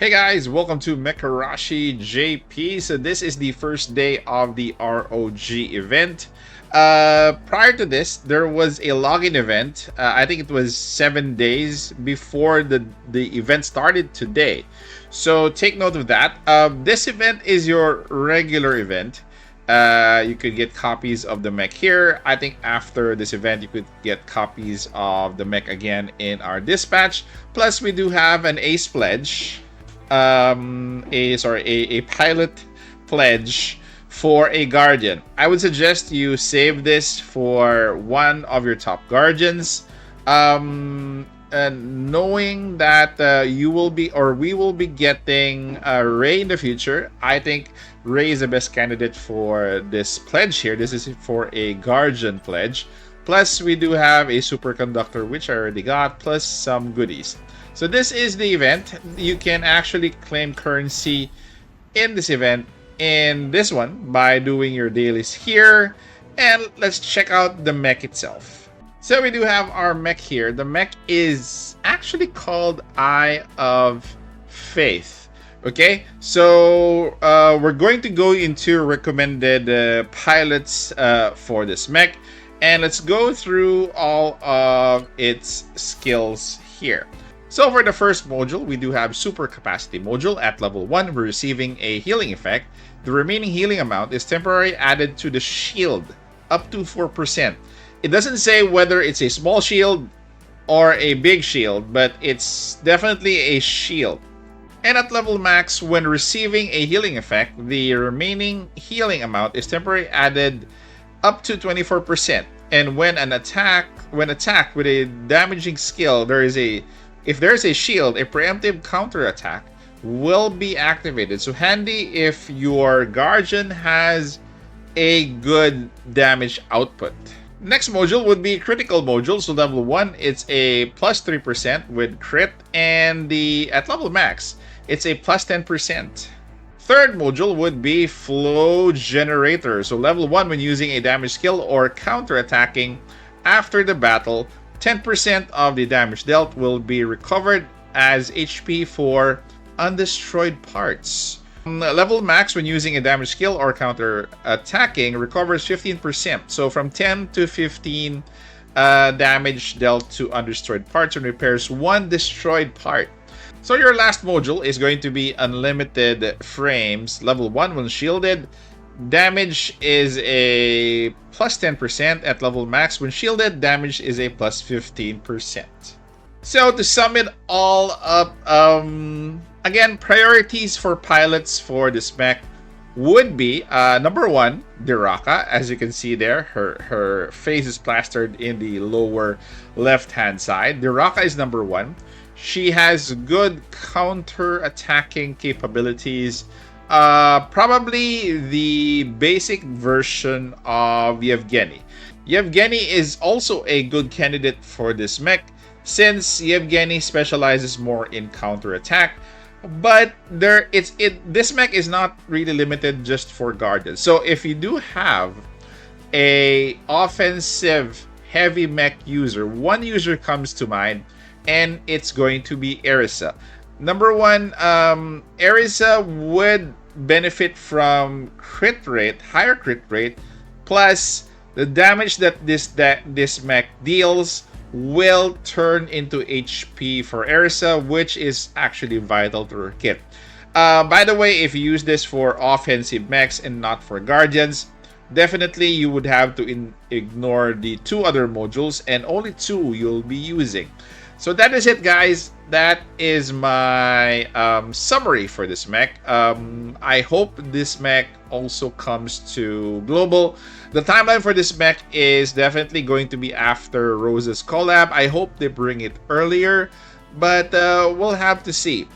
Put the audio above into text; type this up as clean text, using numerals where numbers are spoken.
Hey guys, welcome to Mecharashi JP. So this is the first day of the ROG event. Prior to this, there was a login event. I think it was 7 days before the event started today. So take note of that. This event is your regular event. You could get copies of the mech here. I think after this event, you could get copies of the mech again in our dispatch. Plus, we do have an ace pledge. A pilot pledge for a guardian. I would suggest you save this for one of your top guardians. And knowing that you will be, or we will be getting Ray in the future, I think Ray is the best candidate for this pledge here. This is for a guardian pledge. Plus, we do have a superconductor, which I already got, plus some goodies. So this is the event. You can actually claim currency in this event, in this one, by doing your dailies here. And let's check out the mech itself. So we do have our mech here. The mech is actually called Eye of Faith. Okay, so we're going to go into recommended pilots for this mech. And let's go through all of its skills here. So for the first module, we do have Super Capacity Module. At level 1, we're receiving a healing effect. The remaining healing amount is temporarily added to the shield, up to 4%. It doesn't say whether it's a small shield or a big shield, but it's definitely a shield. And at level max, when receiving a healing effect, the remaining healing amount is temporarily added up to 24%. And when attacked with a damaging skill, if there's a shield, a preemptive counterattack will be activated. So handy if your guardian has a good damage output. Next module would be critical module. So level 1, it's a plus 3% with crit, and at level max, it's a plus 10%. Third module would be flow generator. So level 1, when using a damage skill or counterattacking after the battle, 10% of the damage dealt will be recovered as HP for undestroyed parts. Level max, when using a damage skill or counter attacking, recovers 15%. So from 10 to 15 damage dealt to undestroyed parts, and repairs 1 destroyed part. So your last module is going to be unlimited frames. Level 1, when shielded, damage is a plus 10%. At level max, when shielded, damage is a plus 15%. So to sum it all up, again, priorities for pilots for this mech would be number 1, Diraka. As you can see there, her face is plastered in the lower left-hand side. Diraka is number 1. She has good counter-attacking capabilities. Probably the basic version of Yevgeny. Yevgeny is also a good candidate for this mech, since Yevgeny specializes more in counterattack. But this mech is not really limited just for guardians. So if you do have a offensive heavy mech user, one user comes to mind, and it's going to be Erisa. Number 1, Erisa would benefit from crit rate, higher crit rate, plus the damage that this mech deals will turn into HP for Erisa, which is actually vital to her kit. By the way, if you use this for offensive mechs and not for guardians, definitely you would have to ignore the 2 other modules, and only 2 you'll be using. So that is it, guys. That is my summary for this mech. I hope this mech also comes to global. The timeline for this mech is definitely going to be after Rose's collab. I hope they bring it earlier, but we'll have to see.